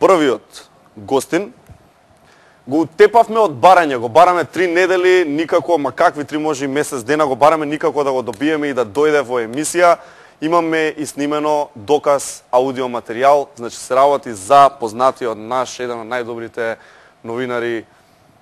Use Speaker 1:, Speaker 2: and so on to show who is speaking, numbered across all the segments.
Speaker 1: првиот гостин. Го утепавме од барање, го бараме 3 недели, никако, ма какви 3 може и месец дена, го бараме никако да го добиеме и да дојде во емисија. Имаме и снимено доказ аудио материјал, значи се работи за познатиот наш, еден од најдобрите новинари,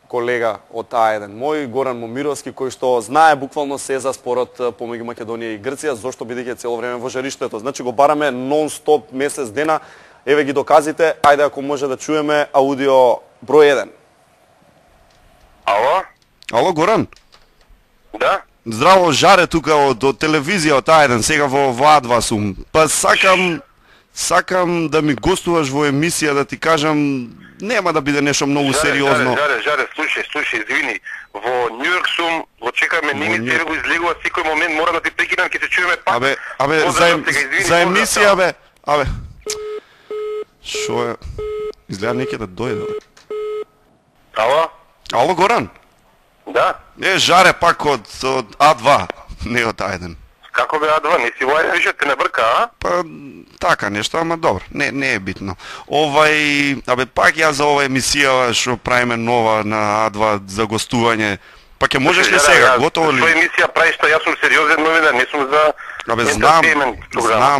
Speaker 1: колега од А1 мој, Горан Момировски, кој што знае буквално се за спорот помеѓу Македонија и Грција, зошто бидејќи цело време во жариштето. Значи го бараме нон-стоп месец дена. Еве ги доказите, ајде ако може да чуеме аудио број 1.
Speaker 2: Ало?
Speaker 1: Ало, Горан?
Speaker 2: Да?
Speaker 1: Здраво, Жаре тука од телевизија од А1, сега во А2 сум. Па сакам да ми гостуваш во емисија, да ти кажам, нема да биде нешто многу сериозно.
Speaker 2: Жаре, слушај, извини. Во Њујорк сум, го чекаме, не ми тебе го излегува секој момент, мора да ти прекинам, ќе се чуеме пак.
Speaker 1: Абе, за емисија, абе. Шо е? Изгледа неќе да дојде.
Speaker 2: Ало?
Speaker 1: Ало, Горан?
Speaker 2: Да?
Speaker 1: Жаре пак од А2, не од А1.
Speaker 2: Како бе А2? Не си воајде више, те не брка, а?
Speaker 1: Па, така нешто, ама добро, не е битно. Пак ја за ова емисија што правиме нова на А2 за гостување, па ќе можеш ли сега, готово ли?
Speaker 2: Што емисија правиш, што јас сум сериозен новинар, не сум за...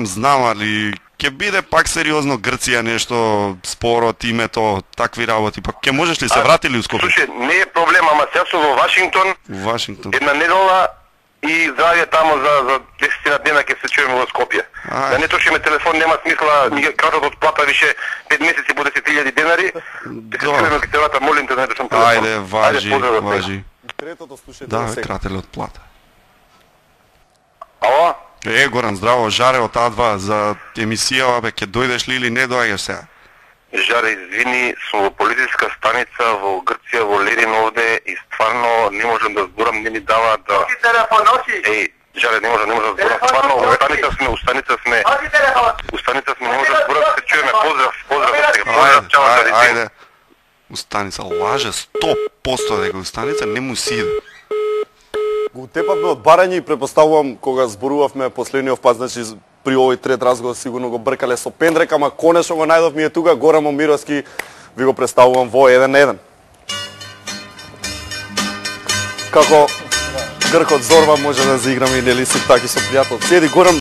Speaker 1: Знам, али ќе биде пак сериозно Грција нешто, спорот, името, такви работи, па ќе можеш ли се врати ли у Скопје?
Speaker 2: Слушај, не е проблем, ама сега сум во Вашингтон. Една недела и здравје тамо за 10 дена ќе се чуеме во Скопје. Да не трошиме телефон, нема смисла, ни кратот од плата више 5 месеци по 10.000 денари. Ќе се чуеме кај телата, молим те, најдеш телефон.
Speaker 1: Ајде, важи. Третото слушајте
Speaker 2: да
Speaker 1: сега. Крателе од плата.
Speaker 2: Ало?
Speaker 1: Горан, здраво, Жаре од А2 за емисија, ќе дојдеш ли или не доаѓаш сега?
Speaker 2: Жаре, извини, сум во полициска станица во Грција, во Лерин овде и стварно не можам да зборам, не ми дава да... Жаре, не можам да зборам, стварно, во станица сме, не можам да зборам, се чуеме, поздрав,
Speaker 1: Ајде, у станица, лаже 100% дека у станица не му си иде. Го утепавме од барање и препоставувам кога зборувавме последниот пат, значи при овој трет разговор сигурно го бркале со пендрек, ама конечно го најдов ми е тука, Горан Момировски, ви го представувам во 1-1. Како Гркот Зорба може да заиграме и нели си таки со пријател. Седи Горан.